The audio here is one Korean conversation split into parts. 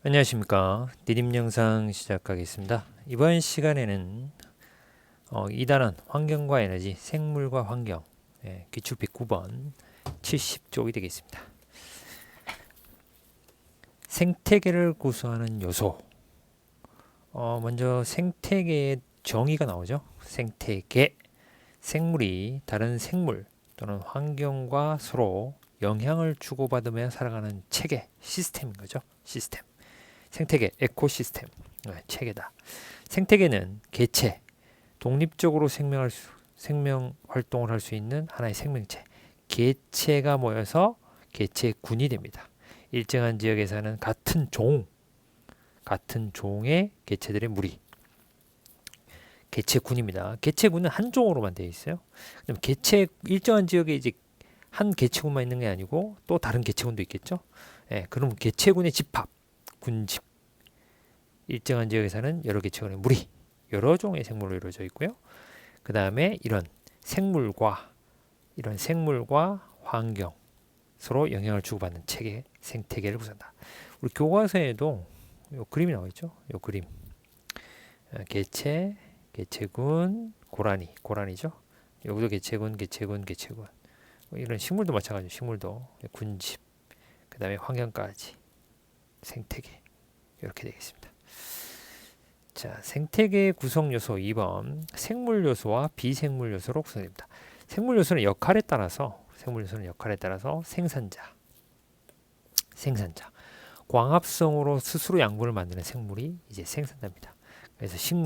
안녕하십니까. 디딤 영상 시작하겠습니다. 이번 시간에는 2단원 환경과 에너지, 생물과 환경, 기출픽 9번 70쪽이 되겠습니다. 생태계를 구성하는 요소. 먼저 생태계의 정의가 나오죠. 생태계, 생물이 다른 생물 또는 환경과 서로 영향을 주고받으며 살아가는 체계, 시스템인 거죠. 시스템. 생태계, 에코시스템, 체계다. 생태계는 개체, 독립적으로 생명 활동을 할 수 있는 하나의 생명체, 개체가 모여서 개체군이 됩니다. 일정한 지역에 사는 같은 종의 개체들의 무리, 개체군입니다. 개체군은 한 종으로만 되어 있어요. 그럼 일정한 지역에 이제 한 개체군만 있는 게 아니고 또 다른 개체군도 있겠죠. 그럼 개체군의 집합, 군집. 일정한 지역에 사는 여러 개체군의 무리, 여러 종의 생물로 이루어져 있고요. 그 다음에 이런 생물과 환경 서로 영향을 주고받는 체계, 생태계를 구성한다. 우리 교과서에도 요 그림이 나와 있죠. 요 그림. 개체, 개체군, 고라니죠. 여기도 개체군. 이런 식물도 마찬가지로 식물도 군집, 그 다음에 환경까지 생태계 이렇게 되겠습니다. 자, 생태계 구성 요소 2번 생물 요소와 비생물 요소로 구성됩니다. 생물 요소는 역할에 따라서 생산자, 광합성으로 스스로 양분을 만드는 생물이 이제 생산자입니다. 그래서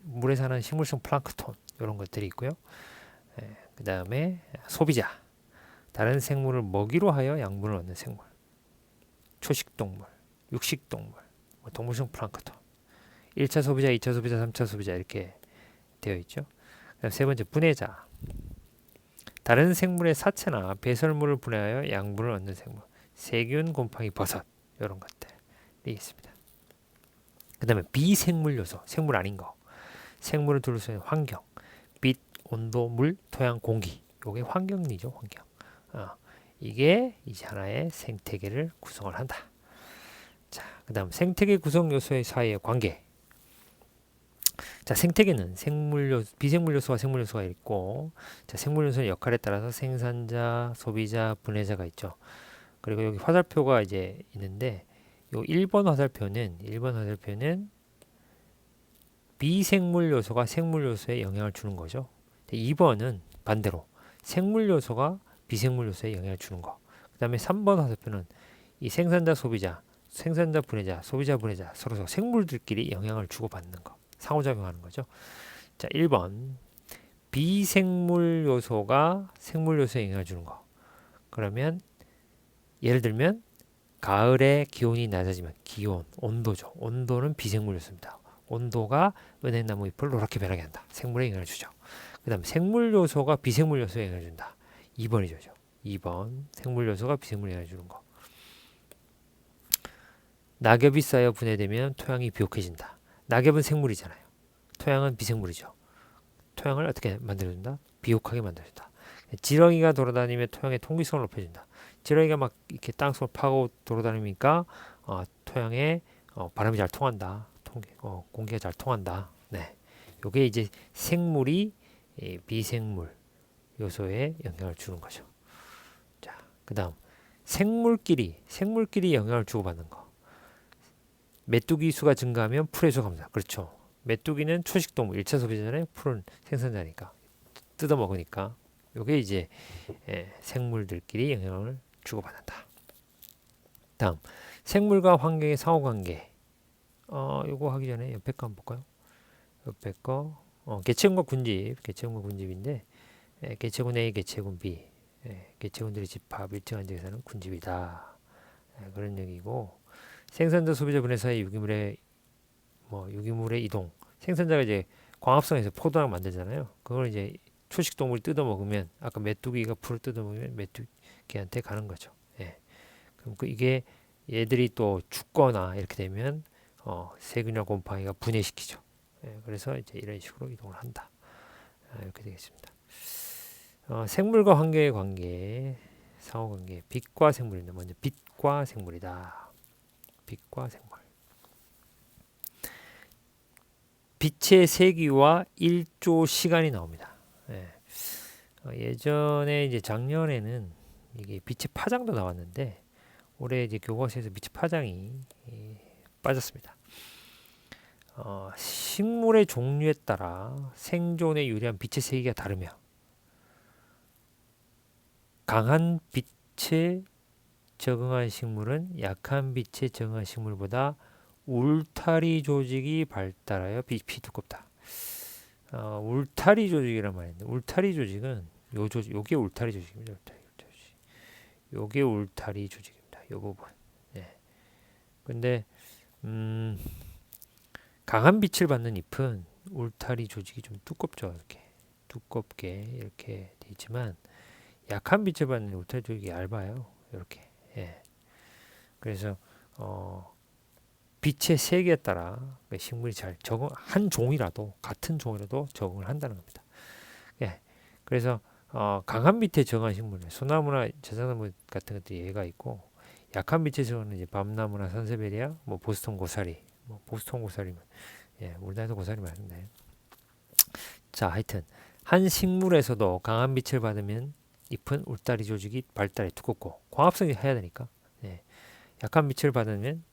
물에 사는 식물성 플랑크톤 이런 것들이 있고요. 그 다음에 소비자, 다른 생물을 먹이로 하여 양분을 얻는 생물, 초식동물, 육식동물, 동물성 플랑크톤. 1차 소비자, 2차 소비자, 3차 소비자 이렇게 되어 있죠. 세 번째 분해자. 다른 생물의 사체나 배설물을 분해하여 양분을 얻는 생물. 세균, 곰팡이, 버섯 이런 것들이 있습니다. 그 다음에 비생물 요소, 생물 아닌 거. 생물을 둘러싸는 환경, 빛, 온도, 물, 토양, 공기. 이게 환경이죠, 환경. 이게 이제 하나의 생태계를 구성을 한다. 자, 그 다음 생태계 구성 요소의 사이의 관계. 자, 생태계는 비생물 요소와 생물 요소가 있고, 자, 생물 요소의 역할에 따라서 생산자, 소비자, 분해자가 있죠. 그리고 여기 화살표가 이제 있는데, 요 1번 화살표는 비생물 요소가 생물 요소에 영향을 주는 거죠. 2번은 반대로 생물 요소가 비생물 요소에 영향을 주는 거. 그 다음에 3번 화살표는 이 생산자, 분해자, 소비자, 분해자 서로 생물들끼리 영향을 주고받는 거. 상호작용하는 거죠. 자, 1번 비생물 요소가 생물 요소에 영향을 주는 거. 그러면 예를 들면 가을에 기온이 낮아지면 온도죠. 온도는 비생물 요소입니다. 온도가 은행나무 잎을 노랗게 변하게 한다. 생물에 영향을 주죠. 그 다음 생물 요소가 비생물 요소에 영향을 준다. 2번이죠. 2번 생물 요소가 비생물에 영향을 주는 거. 낙엽이 쌓여 분해되면 토양이 비옥해진다. 낙엽은 생물이잖아요. 토양은 비생물이죠. 토양을 어떻게 만들어준다? 비옥하게 만들어준다. 지렁이가 돌아다니며 토양의 통기성을 높여준다. 지렁이가 막 이렇게 땅속을 파고 돌아다니니까 토양에 바람이 잘 통한다. 공기가 잘 통한다. 네, 요게 이제 생물이 비생물 요소에 영향을 주는 거죠. 자, 그다음 생물끼리 영향을 주고받는 거. 메뚜기 수가 증가하면 풀의 수가 감소한다. 그렇죠. 메뚜기는 초식동물 1차 소비자잖아요. 풀은 생산자니까 뜯어 먹으니까 요게 이제 생물들끼리 영향을 주고받는다. 다음 생물과 환경의 상호관계. 요거 하기 전에 옆에 거 한번 볼까요? 옆에 거 개체군과 군집인데 개체군 A, 개체군 B, 개체군들의 집합 일정한 지역에서는 군집이다. 그런 얘기고 생산자 소비자 분해 사이 유기물의 이동. 생산자가 이제 광합성에서 포도랑 만들잖아요. 그걸 이제 초식 동물이 뜯어 먹으면 아까 메뚜기가 풀을 뜯어 먹으면 메뚜기한테 가는 거죠. 그럼 이게 얘들이 또 죽거나 이렇게 되면 세균이나 곰팡이가 분해시키죠. 그래서 이제 이런 식으로 이동을 한다. 이렇게 되겠습니다. 생물과 환경의 관계, 상호관계, 빛과 생물인데 먼저 빛과 생물이다. 빛과 생물. 빛의 세기와 1조 시간이 나옵니다. 예. 예전에 이제 작년에는 이게 빛의 파장도 나왔는데 올해 이제 교과서에서 빛의 파장이 빠졌습니다. 식물의 종류에 따라 생존에 유리한 빛의 세기가 다르며 강한 빛에 적응한 식물은 약한 빛에 적응한 식물보다 울타리 조직이 발달하여 빛이 두껍다. 울타리 조직이란 말인데 울타리 조직은 요게 울타리 조직입니다. 요게 울타리 조직입니다. 요 부분. 네. 근데 강한 빛을 받는 잎은 울타리 조직이 좀 두껍죠. 이렇게 두껍게 이렇게 돼 있지만 약한 빛을 받는 울타리 조직이 얇아요. 이렇게. 예. 그래서 빛의 세기에 따라 식물이 잘 적응, 한 종이라도 같은 종이라도 적응을 한다는 겁니다. 예. 그래서 강한 빛에 적응한 식물은 소나무나 자작나무 같은 것들이 예가 있고 약한 빛에 적응하는 이제 밤나무나 산세베리아, 뭐 보스턴 고사리, 뭐 보스턴 고사리면 예, 우리나라에도 고사리 많은데. 자, 하여튼 한 식물에서도 강한 빛을 받으면 잎은 울타리 조직이 발달해 두껍고 광합성이 해야 되니까 예. 약한 빛을 받으면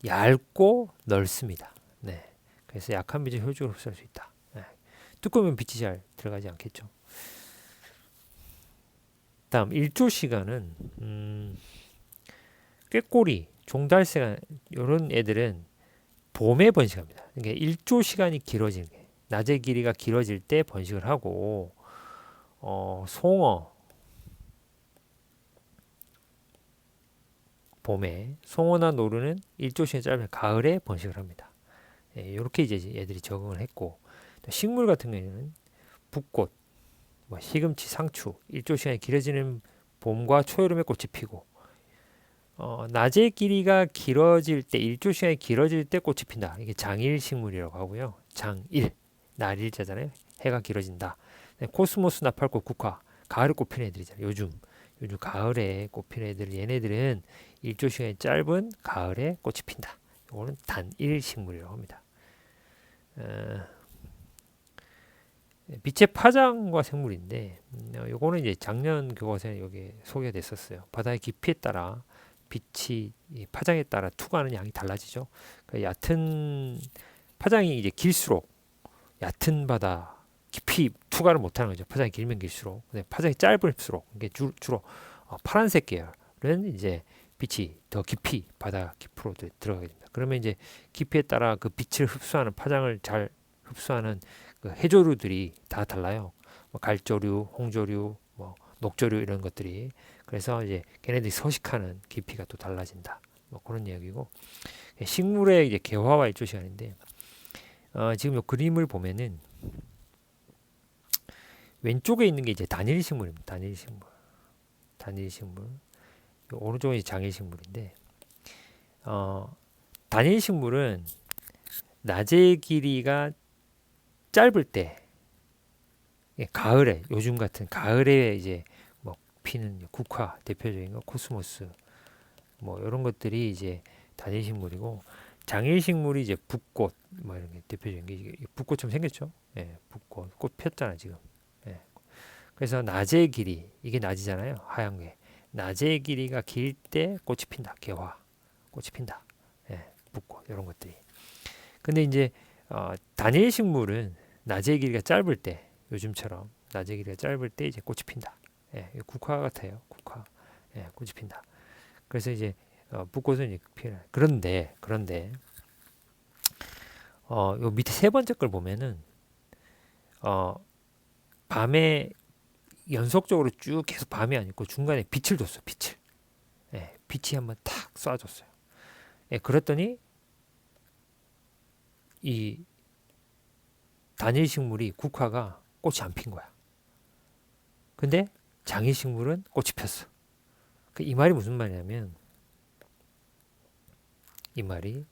얇고 넓습니다. 네. 그래서 약한 빛을 효율적으로 흡수할 수 있다. 네. 두꺼우면 빛이 잘 들어가지 않겠죠. 다음 1조 시간은 꾀꼬리, 종달새 이런 애들은 봄에 번식합니다. 그러니까 1조 시간이 길어지는 게 낮의 길이가 길어질 때 번식을 하고 송어 봄에 송어나 노루는 1조 시간이 짧으면 가을에 번식을 합니다. 예, 이렇게 이제 애들이 적응을 했고 식물 같은 경우에는 붓꽃, 뭐 시금치, 상추 1조 시간이 길어지는 봄과 초여름에 꽃이 피고 낮의 길이가 길어질 때 1조 시간이 길어질 때 꽃이 핀다. 이게 장일 식물이라고 하고요. 장일, 날일자잖아요. 해가 길어진다. 코스모스, 나팔꽃, 국화 가을에 꽃피는 애들이잖아요. 요즘 가을에 꽃피는 애들 얘네들은 1조 시간이 짧은 가을에 꽃이 핀다. 이거는 단일 식물이라고 합니다. 빛의 파장과 생물인데 요거는 이제 작년 교과서에 여기 소개가 됐었어요. 바다의 깊이에 따라 빛이 파장에 따라 투과하는 양이 달라지죠. 그러니까 얕은 파장이 이제 길수록 얕은 바다 깊이 투과를 못하는 거죠. 파장이 길면 길수록. 근데 파장이 짧을수록 이게 주로 파란색 계열은 이제 빛이 더 깊이 바다 깊이로 들어가게 됩니다. 그러면 이제 깊이에 따라 그 빛을 흡수하는 파장을 잘 흡수하는 그 해조류들이 다 달라요. 뭐 갈조류, 홍조류, 뭐 녹조류 이런 것들이. 그래서 이제 걔네들이 서식하는 깊이가 또 달라진다. 뭐 그런 이야기고. 식물의 이제 개화와 일조 시간인데 지금 이 그림을 보면은 왼쪽에 있는 게 이제 단일 식물입니다. 단일 식물. 오른쪽은 이제 장일 식물인데 단일 식물은 낮의 길이가 짧을 때 가을에 요즘 같은 가을에 이제 뭐 피는 국화 대표적인 거 코스모스 뭐 이런 것들이 이제 단일 식물이고 장일 식물이 이제 붓꽃 뭐 이런 게 대표적인 게 붓꽃처럼 생겼죠. 예, 붓꽃 꽃 폈잖아 지금. 예. 그래서 낮의 길이 이게 낮이잖아요. 하얀 게 낮의 길이가 길 때 꽃이 핀다. 개화 꽃이 핀다. 예, 붓꽃 이런 것들이. 근데 이제 단일 식물은 낮의 길이가 짧을 때 요즘처럼 낮의 길이가 짧을 때 이제 꽃이 핀다. 예, 국화 같아요. 국화. 예, 꽃이 핀다. 그래서 이제 붓꽃은 이제 피어나요. 그런데 요 밑에 세 번째 걸 보면은 밤에 연속적으로 쭉 계속 밤이 아니고 중간에 빛을 줬어. 빛을. 예, 빛이 한번 탁 쏴줬어요. 예, 그랬더니 이 단일 식물이 국화가 꽃이 안 핀 거야. 근데 장일 식물은 꽃이 폈어. 이 말이 무슨 말이냐면 이 말이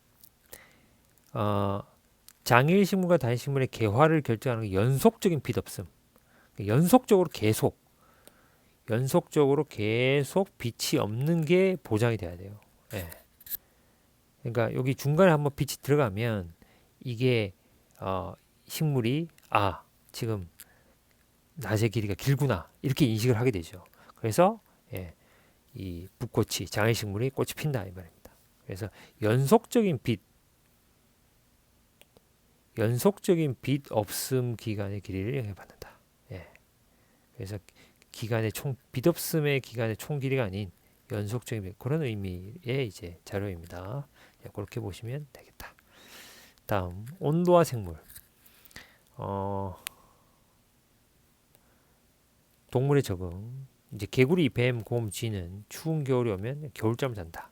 장일 식물과 단일 식물의 개화를 결정하는 게 연속적인 빛 없음. 연속적으로 계속 빛이 없는 게 보장이 돼야 돼요. 예. 그러니까 여기 중간에 한번 빛이 들어가면 이게 식물이 지금 낮의 길이가 길구나 이렇게 인식을 하게 되죠. 그래서 예, 이 붓꽃이 장애식물이 꽃이 핀다 이 말입니다. 그래서 연속적인 빛 없음 기간의 길이를 영향받는다. 예. 그래서 빛 없음의 기간의 총 길이가 아닌 연속적인 그런 의미의 이제 자료입니다. 예, 그렇게 보시면 되겠다. 다음 온도와 생물. 동물의 적응. 이제 개구리, 뱀, 곰, 쥐는 추운 겨울이 오면 겨울잠을 잔다.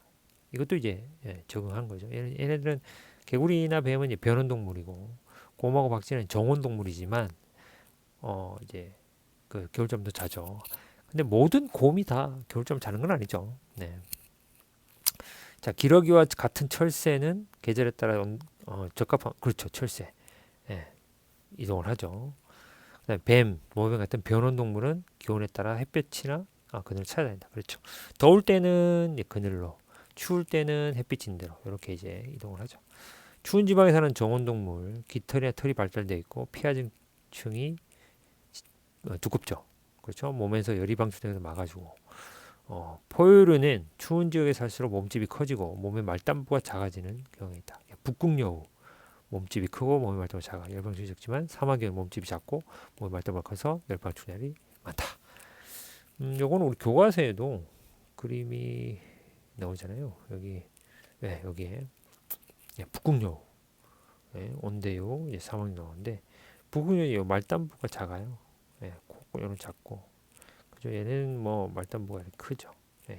이것도 이제 적응한 거죠. 얘네들은 개구리나 뱀은 이제 변온 동물이고 곰하고 박쥐는 정온 동물이지만 이제 그 겨울잠도 자죠. 근데 모든 곰이 다 겨울잠을 자는 건 아니죠. 네. 자, 기러기와 같은 철새는 계절에 따라 적합한 그렇죠. 철새. 예, 이동을 하죠. 그다음에 뱀, 모뱀 같은 변온 동물은 기온에 따라 햇볕이나 그늘을 찾아다닌다. 그렇죠. 더울 때는 이제 그늘로, 추울 때는 햇빛인 대로 이렇게 이제 이동을 하죠. 추운 지방에 사는 정온 동물, 깃털이나 털이 발달되어 있고 피하층이 두껍죠. 그렇죠. 몸에서 열이 방출되면서 막아주고 포유류는 추운 지역에 살수록 몸집이 커지고 몸의 말단부가 작아지는 경향이 있다. 북극여우 몸집이 크고 몸의 말단부가 작아 열방출이 적지만 사막여우 몸집이 작고 몸의 말단부가 커서 열방출이 많다. 요거는 우리 교과서에도 그림이 나오잖아요. 여기 여기에 북극여우, 온대요, 사막여우 나오는데 북극여우 말단부가 작아요. 코는 작고, 그죠? 얘는 뭐 말단부가 크죠.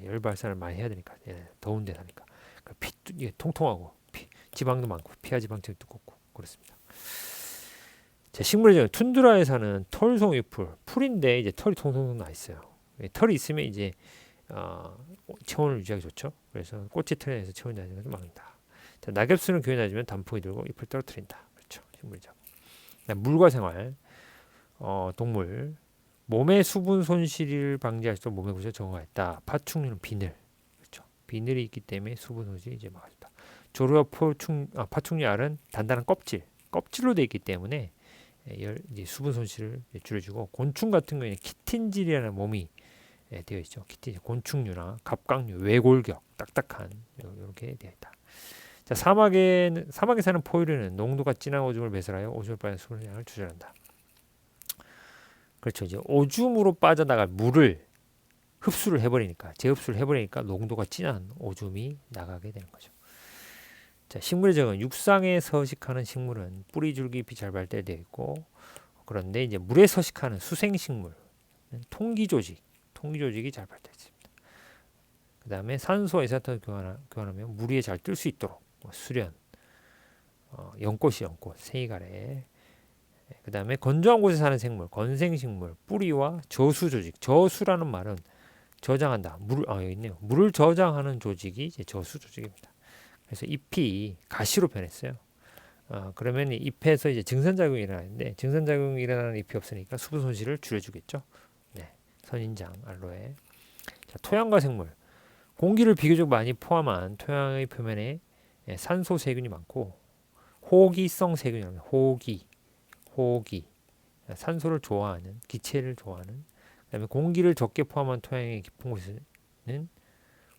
열 발산을 많이 해야 되니까, 얘는 더운 데 사니까. 이게 통통하고 지방도 많고 피하 지방층이 두껍고 그렇습니다. 자, 식물의 툰드라에 사는 털송이풀, 풀인데 이제 털이 통통 나 있어요. 털이 있으면 이제 체온을 유지하기 좋죠. 그래서 꽃이 털에서 체온이 낮은 것을 막는다. 자, 낙엽수는 기온이 낮으면 단풍이 들고 잎을 떨어뜨린다. 그렇죠. 식물이죠. 물과 생활, 동물. 몸의 수분 손실을 방지할 수 있도록 몸의 구조에 적응하였다. 파충류는 비늘, 그렇죠. 비늘이 있기 때문에 수분 손실이 이제 막아준다. 조류와 파충류 알은 단단한 껍질로 되어 있기 때문에 이제 수분 손실을 줄여주고, 곤충 같은 경우에는 키틴질이라는 몸이 되어 있죠. 곤충류나 갑각류, 외골격, 딱딱한 이렇게 되어 있다. 자, 사막에 사는 포유류는 농도가 진한 오줌을 배설하여 오줌을 빠진 수분의 양을 조절한다. 그렇죠. 이제 오줌으로 빠져나갈 물을 재흡수를 해버리니까 농도가 진한 오줌이 나가게 되는 거죠. 자, 식물의 적은 육상에 서식하는 식물은 뿌리 줄기 잎이 잘 발달되어 있고, 그런데 이제 물에 서식하는 수생식물, 통기조직이 잘 발달되어 있습니다. 그 다음에 산소와 이산화탄을 교환하면 물 위에 잘 뜰 수 있도록 수련, 연꽃, 생이가래. 그 다음에 건조한 곳에 사는 생물, 건생식물, 뿌리와 저수라는 말은 저장한다. 여기 있네요. 물을 저장하는 조직이 이제 저수조직입니다. 그래서 잎이 가시로 변했어요. 그러면 잎에서 이제 증산작용이 일어나는데, 증산작용이 일어나는 잎이 없으니까 수분 손실을 줄여주겠죠. 네. 선인장, 알로에. 자, 토양과 생물. 공기를 비교적 많이 포함한 토양의 표면에 산소 세균이 많고, 호기성 세균이랍니다. 호기. 산소를 좋아하는, 기체를 좋아하는. 그다음에 공기를 적게 포함한 토양의 깊은 곳에는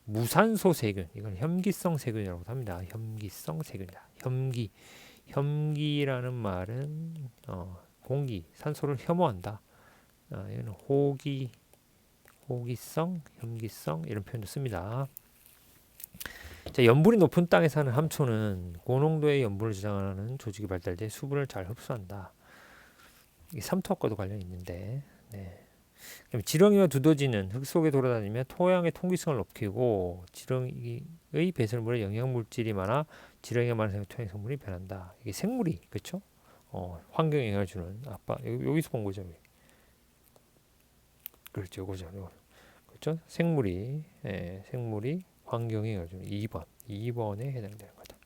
무산소 세균, 이건 혐기성 세균이라고 합니다. 혐기성 세균이다. 혐기라는 말은 공기, 산소를 혐오한다. 이거는 호기성, 혐기성 이런 표현도 씁니다. 자, 염분이 높은 땅에 사는 함초는 고농도의 염분을 저장하는 조직이 발달돼 수분을 잘 흡수한다. 이게 삼투압과도 관련이 있는데, 지렁이와 두더지는 흙 속에 돌아다니며 토양의 통기성을 높이고, 지렁이의 배설물에 영양물질이 많아 지렁이가 많은 토양 성분이 변한다. 이게 생물이, 그렇죠? 환경에 영향을 주는 여기서 본 거죠. 그렇죠, 그렇죠? 생물이 환경에 영향을 주는 2번에 해당되는 거다.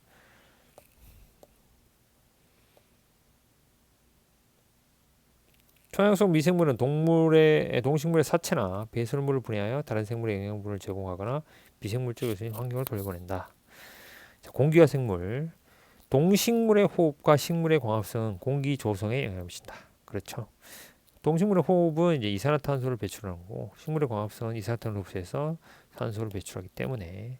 토양속 미생물은 동식물의 사체나 배설물을 분해하여 다른 생물에 영양분을 제공하거나 미생물적 요소인 환경을 돌려보낸다. 공기와 생물, 동식물의 호흡과 식물의 광합성은 공기 조성에 영향을 미친다. 그렇죠. 동식물의 호흡은 이제 이산화탄소를 배출하는 거고, 식물의 광합성은 이산화탄소를 흡수해서 산소를 배출하기 때문에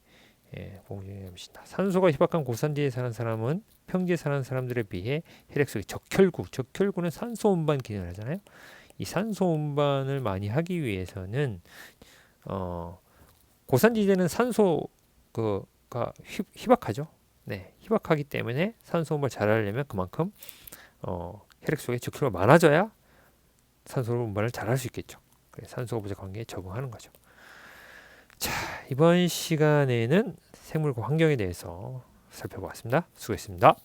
공기에 영향을 미친다. 산소가 희박한 고산지에 사는 사람은 평지에 사는 사람들에 비해 혈액 속에 적혈구는 산소 운반 기능을 하잖아요. 이 산소 운반을 많이 하기 위해서는 고산지대는 산소 가 희박하죠. 네, 희박하기 때문에 산소 운반을 잘하려면 그만큼 혈액 속에 적혈구가 많아져야 산소 운반을 잘할 수 있겠죠. 그래서 산소가 부족한 게 적응하는 거죠. 자, 이번 시간에는 생물과 환경에 대해서 살펴보았습니다. 수고했습니다.